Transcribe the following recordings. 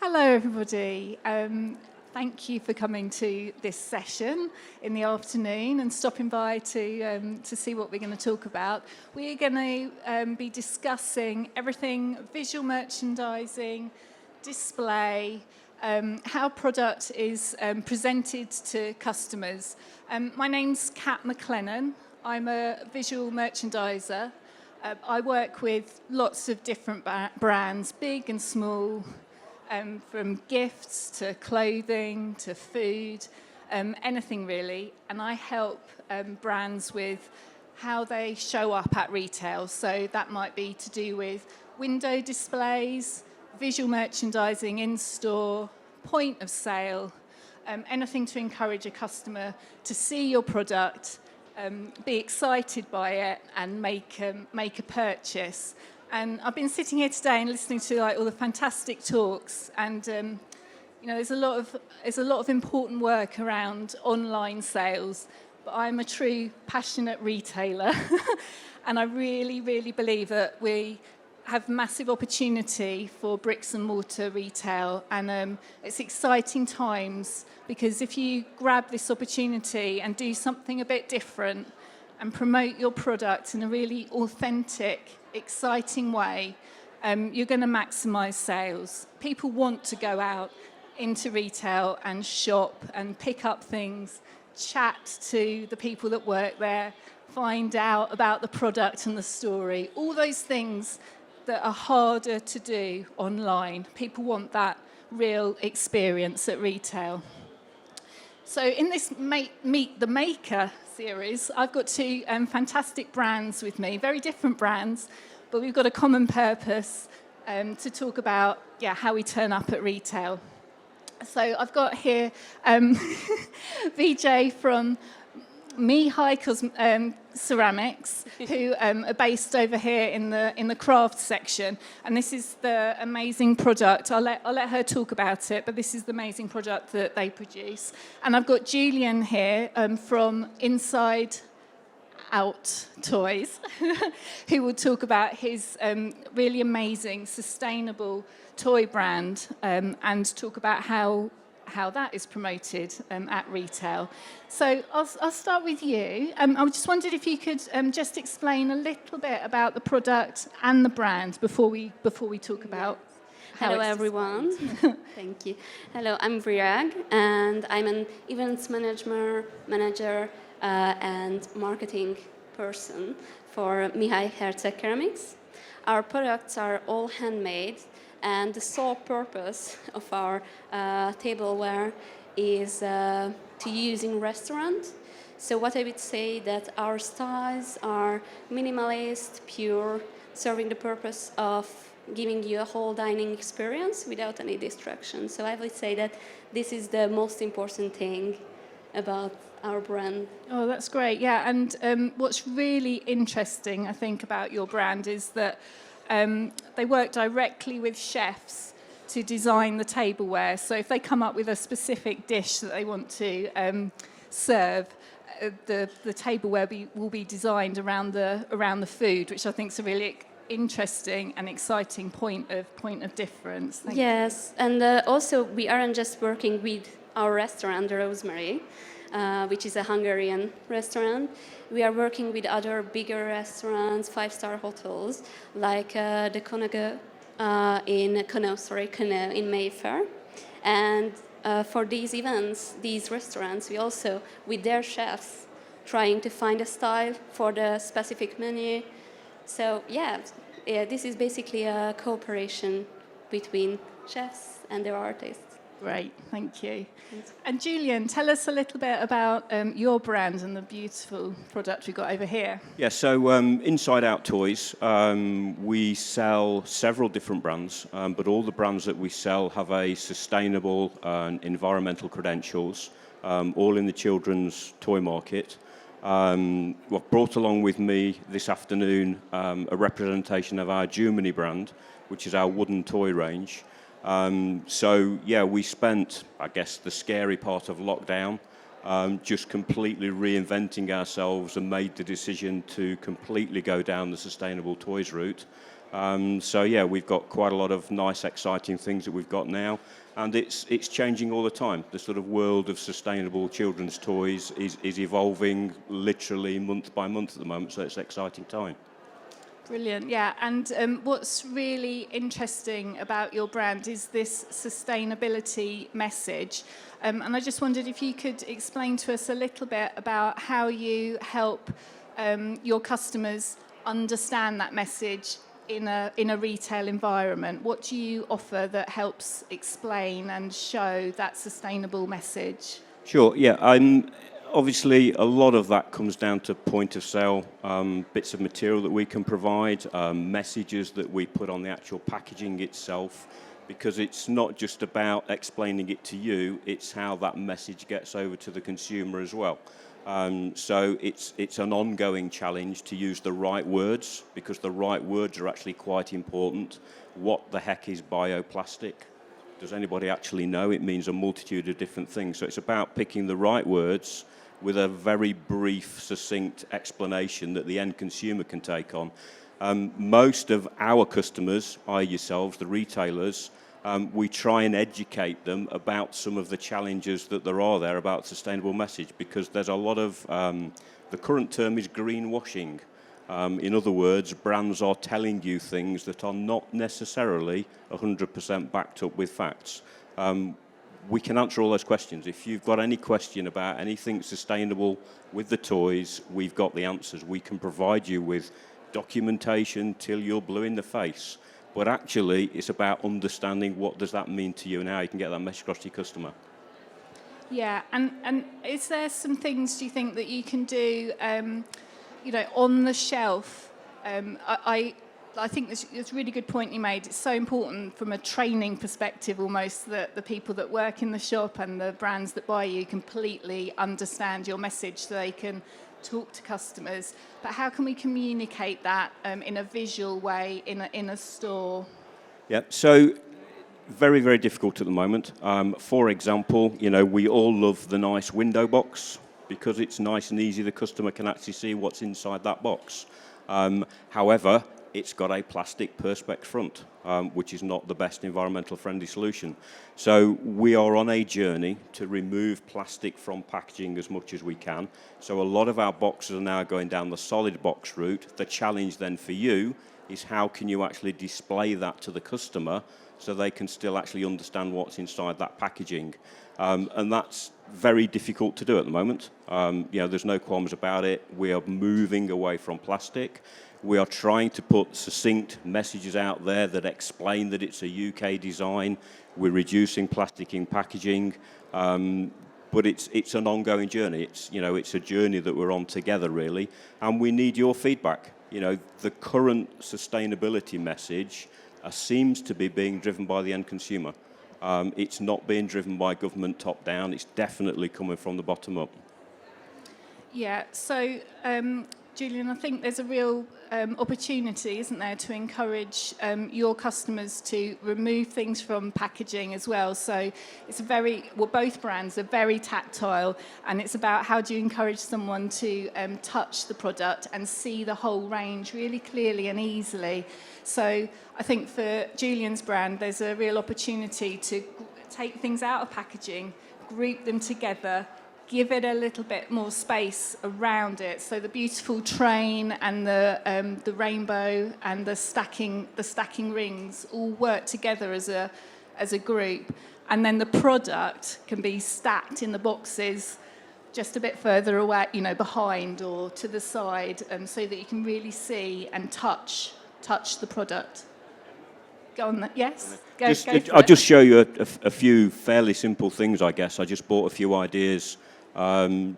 Hello, everybody. Thank you for coming to this session in the afternoon and stopping by to see what we're going to talk about. We're going to be discussing everything visual merchandising, display, how product is presented to customers. My name's Kat McLennan. I'm a visual merchandiser. I work with lots of different brands, big and small, from gifts to clothing to food, anything really. And I help brands with how they show up at retail. So that might be to do with window displays, visual merchandising in store, point of sale, anything to encourage a customer to see your product, be excited by it and make a purchase. And I've been sitting here today and listening to all the fantastic talks, and there's a lot of important work around online sales. But I'm a true passionate retailer, and I really, really believe that we have massive opportunity for bricks and mortar retail, and it's exciting times because if you grab this opportunity and do something a bit different and promote your product in a really authentic, exciting way, you're going to maximise sales. People want to go out into retail and shop and pick up things, chat to the people that work there, find out about the product and the story. All those things that are harder to do online. People want that real experience at retail. So in this Meet the Maker series, I've got two fantastic brands with me, very different brands, but we've got a common purpose to talk about how we turn up at retail. So I've got here VJ from Mihai Ceramics, who are based over here in the craft section, and this is the amazing product. I'll let her talk about it, but this is the amazing product that they produce. And I've got Julian here from Inside Out Toys, who will talk about his really amazing sustainable toy brand and talk about how that is promoted at retail. So I'll start with you. I just wondered if you could just explain a little bit about the product and the brand before we talk about how Hello, everyone. Thank you. Hello, I'm Virag, and I'm an events manager and marketing person for Mihai Ceramics. Our products are all handmade, and the sole purpose of our tableware is to use in restaurants. So what I would say that our styles are minimalist, pure, serving the purpose of giving you a whole dining experience without any distraction. So I would say that this is the most important thing about our brand. Oh, that's great. Yeah, and what's really interesting, I think, about your brand is that they work directly with chefs to design the tableware. So if they come up with a specific dish that they want to serve, the tableware will be designed around the food, which I think is a really interesting and exciting point of difference. Thank you. And also we aren't just working with our restaurant, the Rosemary, which is a Hungarian restaurant. We are working with other bigger restaurants, 5-star hotels, like the Konago in Mayfair. And for these events, these restaurants, we also, with their chefs, trying to find a style for the specific menu. So this is basically a cooperation between chefs and their artists. Great, thank you. And Julian, tell us a little bit about your brand and the beautiful product we've got over here. Yeah, so Inside Out Toys, we sell several different brands, but all the brands that we sell have a sustainable and environmental credentials, all in the children's toy market. I've brought along with me this afternoon a representation of our Germany brand, which is our wooden toy range. We spent, I guess, the scary part of lockdown just completely reinventing ourselves and made the decision to completely go down the sustainable toys route. So yeah, we've got quite a lot of nice, exciting things that we've got now, and it's changing all the time. The sort of world of sustainable children's toys is evolving literally month by month at the moment, so it's an exciting time. Brilliant, yeah. And what's really interesting about your brand is this sustainability message. And I just wondered if you could explain to us a little bit about how you help your customers understand that message in a retail environment. What do you offer that helps explain and show that sustainable message? Sure, yeah. Obviously, a lot of that comes down to point of sale, bits of material that we can provide, messages that we put on the actual packaging itself, because it's not just about explaining it to you, it's how that message gets over to the consumer as well. So it's an ongoing challenge to use the right words, because the right words are actually quite important. What the heck is bioplastic? Does anybody actually know? It means a multitude of different things. So it's about picking the right words with a very brief, succinct explanation that the end consumer can take on. Most of our customers, i.e. yourselves, the retailers, we try and educate them about some of the challenges that there are there about sustainable message, because there's a lot of, the current term is greenwashing. In other words, brands are telling you things that are not necessarily 100% backed up with facts. We can answer all those questions. If you've got any question about anything sustainable with the toys, we've got the answers. We can provide you with documentation till you're blue in the face. But actually, it's about understanding what does that mean to you and how you can get that message across to your customer. Yeah, and is there some things, do you think, that you can do, on the shelf? I think it's a really good point you made. It's so important from a training perspective almost that the people that work in the shop and the brands that buy you completely understand your message so they can talk to customers. But how can we communicate that in a visual way in a store? Yeah, so very, very difficult at the moment. For example, we all love the nice window box because it's nice and easy. The customer can actually see what's inside that box. However, it's got a plastic perspex front, which is not the best environmental friendly solution. So we are on a journey to remove plastic from packaging as much as we can. So a lot of our boxes are now going down the solid box route. The challenge then for you is how can you actually display that to the customer so they can still actually understand what's inside that packaging. And that's very difficult to do at the moment. There's no qualms about it. We are moving away from plastic. We are trying to put succinct messages out there that explain that it's a UK design. We're reducing plastic in packaging, but it's an ongoing journey. It's a journey that we're on together, really, and we need your feedback. The current sustainability message seems to be being driven by the end consumer. It's not being driven by government top down. It's definitely coming from the bottom up. Yeah. So, Julian, I think there's a real opportunity, isn't there, to encourage your customers to remove things from packaging as well. So both brands are very tactile, and it's about how do you encourage someone to touch the product and see the whole range really clearly and easily. So I think for Julian's brand, there's a real opportunity to take things out of packaging, group them together, give it a little bit more space around it. So the beautiful train and the rainbow and the stacking rings all work together as a group. And then the product can be stacked in the boxes just a bit further away, behind or to the side, so that you can really see and touch the product. Go on, yes? Go for I'll it. just show you a few fairly simple things, I guess. I just bought a few ideas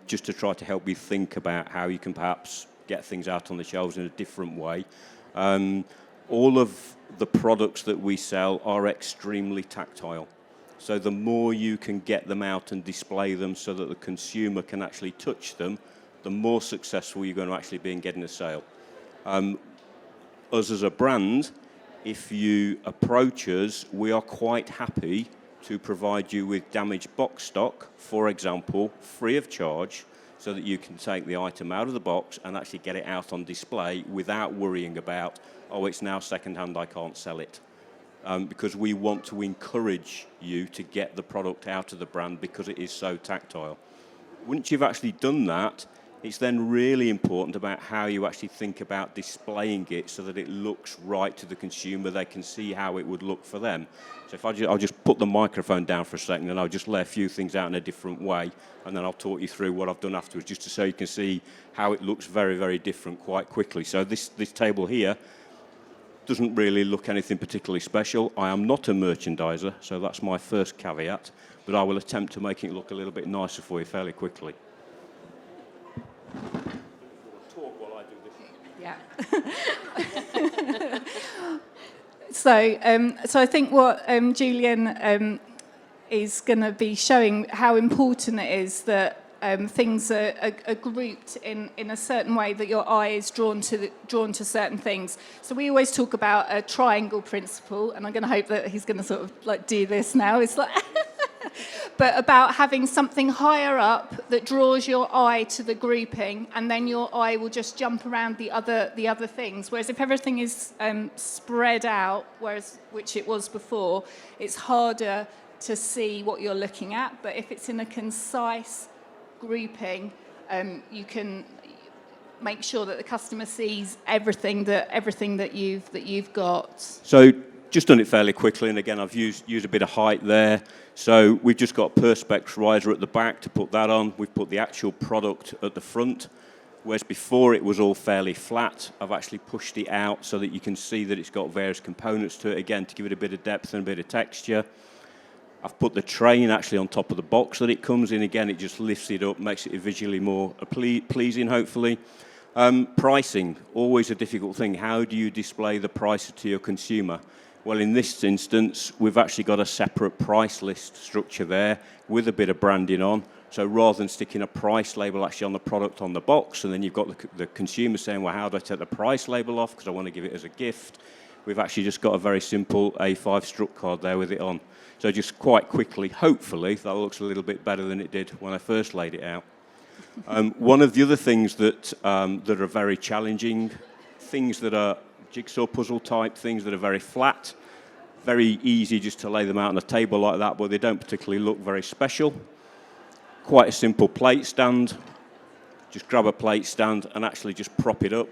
just to try to help you think about how you can perhaps get things out on the shelves in a different way. All of the products that we sell are extremely tactile. So the more you can get them out and display them so that the consumer can actually touch them, the more successful you're going to actually be in getting a sale. Us as a brand, if you approach us, we are quite happy to provide you with damaged box stock, for example, free of charge, so that you can take the item out of the box and actually get it out on display without worrying about, oh, it's now second-hand, I can't sell it. Because we want to encourage you to get the product out of the brand because it is so tactile. Once you've actually done that, it's then really important about how you actually think about displaying it so that it looks right to the consumer. They can see how it would look for them. So if I'll just put the microphone down for a second and I'll just lay a few things out in a different way, and then I'll talk you through what I've done afterwards, just so you can see how it looks very, very different quite quickly. So this table here doesn't really look anything particularly special. I am not a merchandiser, so that's my first caveat, but I will attempt to make it look a little bit nicer for you fairly quickly. Talk while I do this. Yeah. So I think what Julian is going to be showing how important it is that things are grouped in a certain way that your eye is drawn to certain things. So we always talk about a triangle principle, and I'm going to hope that he's going to sort of like do this now. It's like, but about having something higher up that draws your eye to the grouping, and then your eye will just jump around the other things. Whereas if everything is spread out, which it was before, it's harder to see what you're looking at. But if it's in a concise grouping, you can make sure that the customer sees everything that you've got. So just done it fairly quickly, and again I've used a bit of height there. So we've just got a Perspex riser at the back to put that on. We've put the actual product at the front, whereas before it was all fairly flat. I've actually pushed it out so that you can see that it's got various components to it, again to give it a bit of depth and a bit of texture. I've put the train actually on top of the box that it comes in. Again, it just lifts it up, makes it visually more pleasing, hopefully. Pricing, always a difficult thing. How do you display the price to your consumer? Well, in this instance, we've actually got a separate price list structure there with a bit of branding on. So rather than sticking a price label actually on the product on the box, and then you've got the consumer saying, well, how do I take the price label off because I want to give it as a gift? We've actually just got a very simple A5 struck card there with it on. So just quite quickly, hopefully, that looks a little bit better than it did when I first laid it out. One of the other things that are very challenging, things that are jigsaw puzzle type things that are very flat, very easy just to lay them out on a table like that, but they don't particularly look very special. Quite a simple plate stand. Just grab a plate stand and actually just prop it up,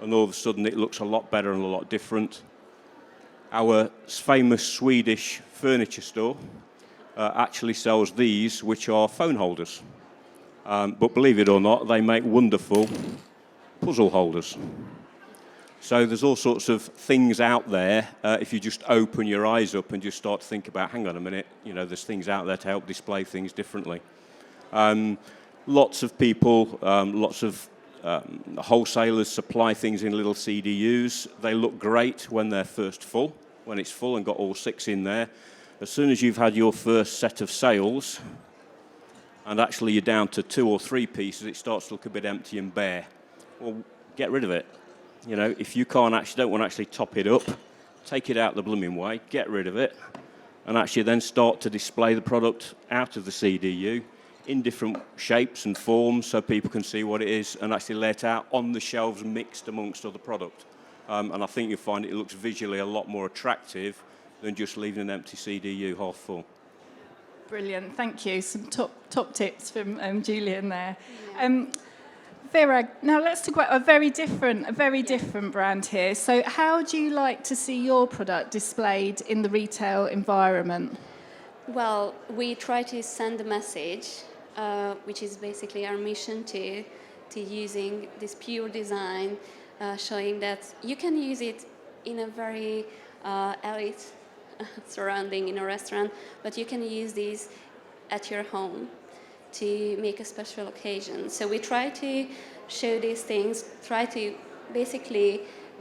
and all of a sudden it looks a lot better and a lot different. Our famous Swedish furniture store actually sells these, which are phone holders. But believe it or not, they make wonderful puzzle holders. So there's all sorts of things out there. If you just open your eyes up and just start to think about, hang on a minute, there's things out there to help display things differently. Lots of people, lots of wholesalers supply things in little CDUs. They look great when they're first full, when it's full and got all 6 in there. As soon as you've had your first set of sales, and actually you're down to 2 or 3 pieces, it starts to look a bit empty and bare. Well, get rid of it. If you don't want to actually top it up, take it out the blooming way, get rid of it, and actually then start to display the product out of the CDU in different shapes and forms so people can see what it is, and actually lay it out on the shelves mixed amongst other product. And I think you'll find it looks visually a lot more attractive than just leaving an empty CDU half full. Brilliant, thank you. Some top tips from Julian there. Vera, now let's talk about a very different brand here. So how do you like to see your product displayed in the retail environment? Well, we try to send a message, which is basically our mission to using this pure design, showing that you can use it in a very elite surrounding in a restaurant, but you can use these at your home to make a special occasion. So we try to show these things,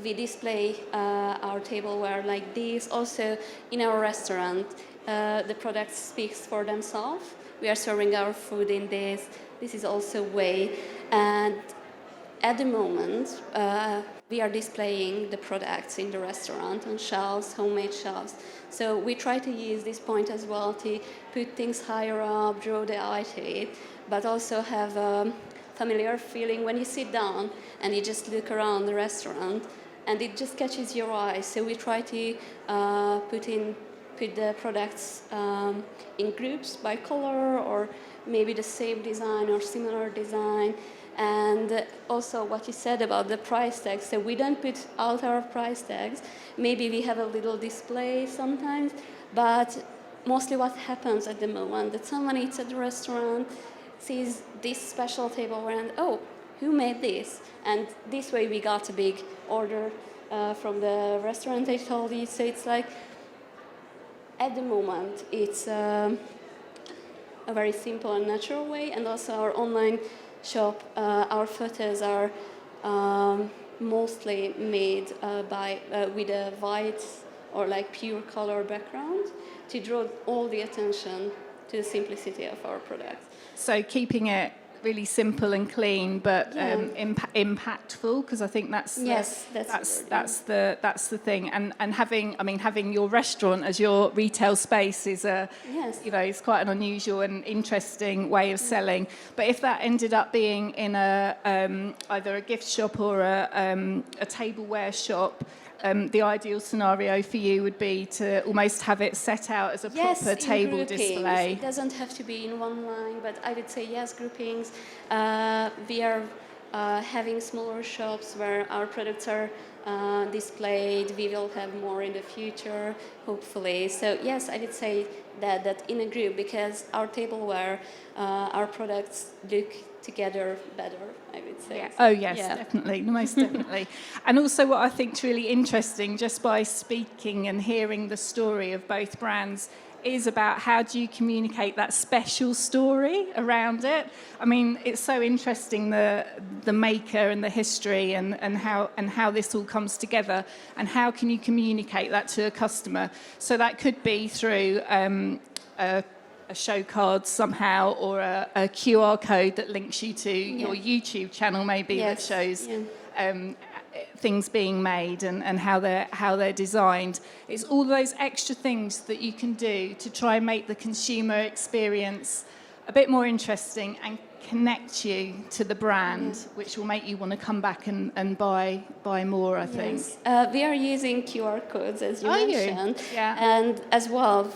we display our tableware like this. Also in our restaurant, the product speaks for themselves. We are serving our food in this. This is also way. And at the moment, we are displaying the products in the restaurant on shelves, homemade shelves. So we try to use this point as well to put things higher up, draw the eye to it, but also have a familiar feeling when you sit down and you just look around the restaurant and it just catches your eye. So we try to put the products in groups by color, or maybe the same design or similar design. And also what you said about the price tags. So we don't put out our price tags. Maybe we have a little display sometimes, but mostly what happens at the moment that someone eats at the restaurant, sees this special tableware, and oh, who made this? And this way we got a big order from the restaurant, I told you. So it's like, at the moment, it's a very simple and natural way. And also our online shop, our photos are mostly made with a white or like pure color background to draw all the attention to the simplicity of our products. So keeping it really simple and clean, but impactful, because I think that's the thing. And having your restaurant as your retail space is it's quite an unusual and interesting way of selling. But if that ended up being in a either a gift shop or a tableware shop, the ideal scenario for you would be to almost have it set out as a proper table display. It doesn't have to be in one line, but I would say yes, groupings. We are having smaller shops where our products are displayed. We will have more in the future, hopefully. So yes, I would say that in a group, because our tableware, our products look together better, I would say. Yeah. Oh yes, definitely, most definitely. And also what I think is really interesting, just by speaking and hearing the story of both brands, is about how do you communicate that special story around it. I mean, it's so interesting, the maker and the history and how this all comes together, and how can you communicate that to a customer. So that could be through a show card somehow, or a QR code that links you to your YouTube channel maybe, that shows things being made and how they're designed. It's all those extra things that you can do to try and make the consumer experience a bit more interesting and connect you to the brand, which will make you want to come back and buy more, I think. We are using QR codes, as you mentioned. Yeah. And as well,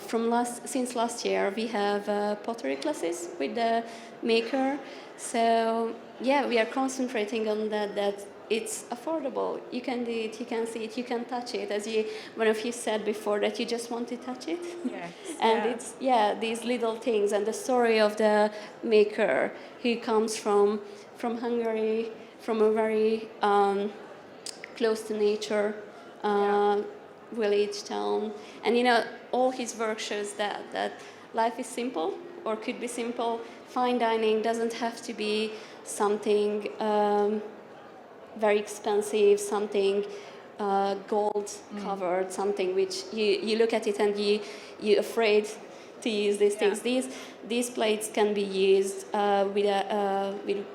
since last year, we have pottery classes with the maker. So, we are concentrating on that it's affordable. You can do it, you can see it, you can touch it. As one of you said before, that you just want to touch it. Yes. And it's, these little things, and the story of the maker who comes from Hungary, from a very close to nature village, town. And, all his work shows that life is simple, or could be simple. Fine dining doesn't have to be something very expensive, something gold covered, something which you look at it and you're afraid to use these things. These plates can be used with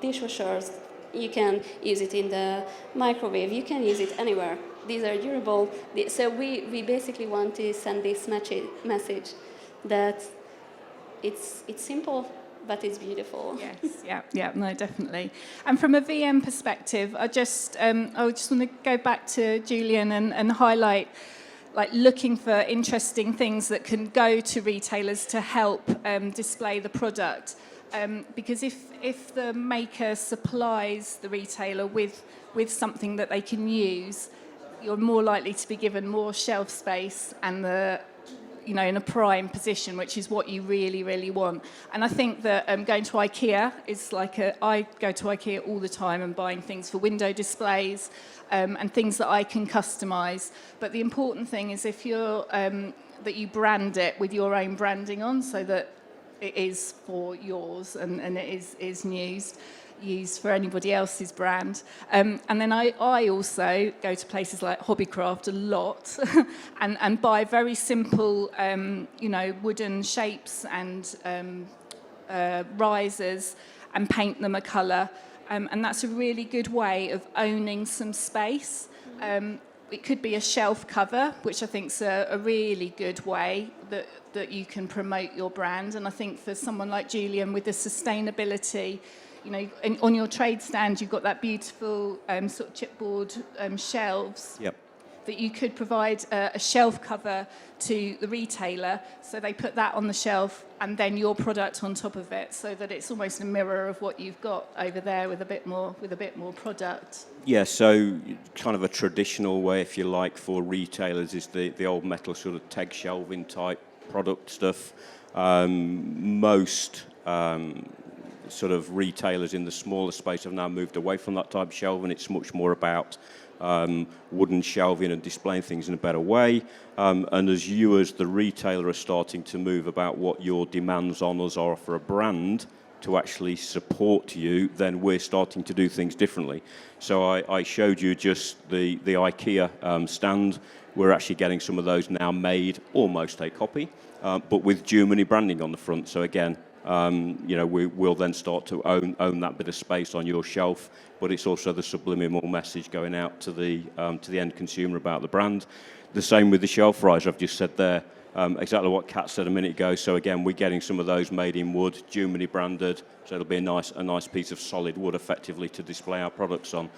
dishwashers. You can use it in the microwave. You can use it anywhere. These are durable. So we basically want to send this message that it's simple, but it's beautiful. Yes, no, definitely. And from a VM perspective, I just want to go back to Julian and highlight, like, looking for interesting things that can go to retailers to help display the product. Because if the maker supplies the retailer with something that they can use, you're more likely to be given more shelf space and in a prime position, which is what you really, really want. And I think that going to IKEA is I go to IKEA all the time and buying things for window displays and things that I can customise. But the important thing is if you're that you brand it with your own branding on, so that it is for yours and it is used for anybody else's brand. And then I also go to places like Hobbycraft a lot and buy very simple, wooden shapes and risers and paint them a colour. and that's a really good way of owning some space. It could be a shelf cover, which I think is a really good way that you can promote your brand. And I think for someone like Julian with the sustainability, you know, on your trade stand, you've got that beautiful sort of chipboard shelves. Yep. That you could provide a shelf cover to the retailer, so they put that on the shelf and then your product on top of it, so that it's almost a mirror of what you've got over there with a bit more product. Yeah, so kind of a traditional way, if you like, for retailers is the old metal sort of teg shelving type product stuff. Most sort of retailers in the smaller space have now moved away from that type of shelving. It's much more about wooden shelving and displaying things in a better way. And as you, as the retailer, are starting to move about what your demands on us are for a brand to actually support you, then we're starting to do things differently. So I showed you just the IKEA stand. We're actually getting some of those now made, almost a copy, but with Germany branding on the front. So again, you know, we'll then start to own that bit of space on your shelf, but it's also the subliminal message going out to the end consumer about the brand. The same with the shelf rise I've just said there, exactly what Kat said a minute ago. So again, we're getting some of those made in wood, Germany branded, so it'll be a nice piece of solid wood effectively to display our products on.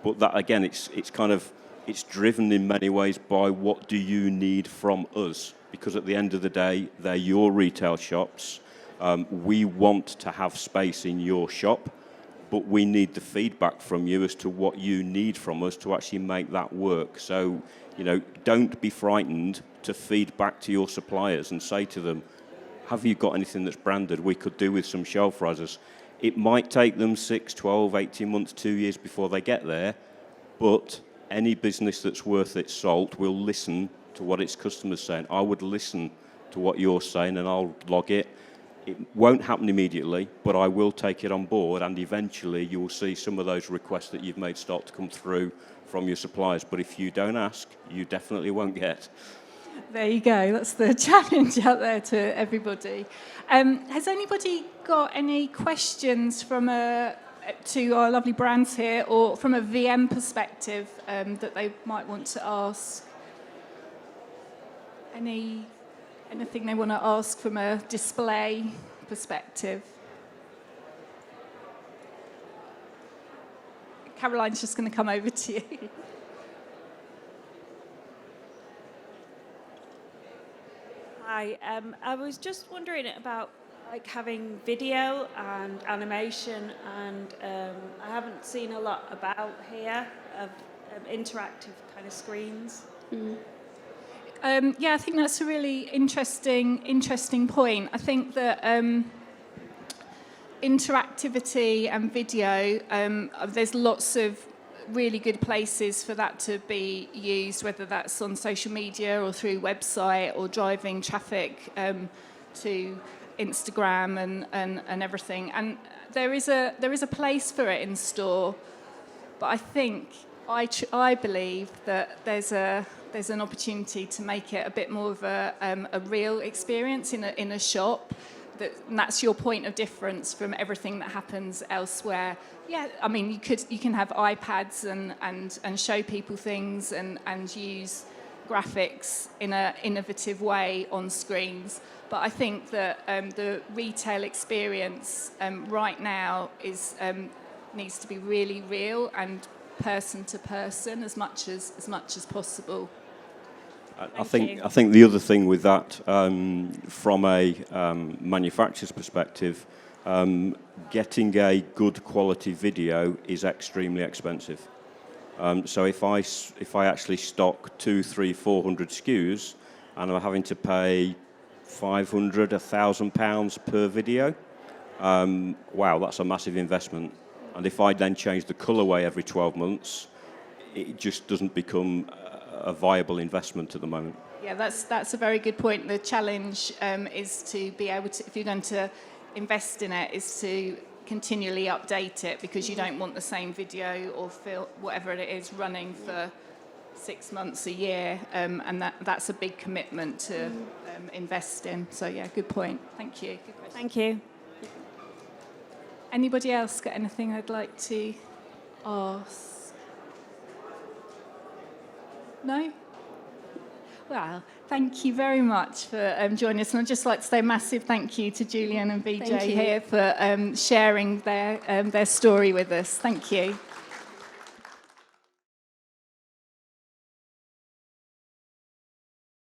But that again, it's driven in many ways by what do you need from us, because at the end of the day, they're your retail shops. We want to have space in your shop, but we need the feedback from you as to what you need from us to actually make that work. So, you know, don't be frightened to feed back to your suppliers and say to them, have you got anything that's branded? We could do with some shelf risers. It might take them 6, 12, 18 months, 2 years before they get there, but any business that's worth its salt will listen to what its customers are saying. I would listen to what you're saying and I'll log it. It won't happen immediately, but I will take it on board, and eventually you will see some of those requests that you've made start to come through from your suppliers. But if you don't ask, you definitely won't get. There you go. That's the challenge out there to everybody. Has anybody got any questions to our lovely brands here, or from a VM perspective that they might want to ask? Anything they want to ask from a display perspective? Caroline's just going to come over to you. Hi, I was just wondering about like having video and animation, and I haven't seen a lot about here of interactive kind of screens. Mm. Yeah, I think that's a really interesting point. I think that interactivity and video, there's lots of really good places for that to be used, whether that's on social media or through website or driving traffic to Instagram and everything. And there is a place for it in store, but I think I believe that there's an opportunity to make it a bit more of a real experience in a shop. And that's your point of difference from everything that happens elsewhere. Yeah, I mean, you can have iPads and show people things and use graphics in an innovative way on screens. But I think that the retail experience right now needs to be really real and person to person as much as possible. I think the other thing with that, from a manufacturer's perspective, getting a good quality video is extremely expensive. So if I actually stock 200, 300, 400 SKUs and I'm having to pay £500, £1,000 per video, wow, that's a massive investment. And if I then change the colourway every 12 months, it just doesn't become a viable investment at the moment. Yeah, that's a very good point. The challenge is to be able to, if you're going to invest in it, is to continually update it, because you don't want the same video or film, whatever it is, running for 6 months, a year, and that's a big commitment to invest in. So yeah, good point. Thank you. Good question. Thank you. Anybody else got anything I'd like to ask? No? Well, thank you very much for joining us. And I'd just like to say a massive thank you to Julian and BJ Thank you. here for sharing their story with us. Thank you.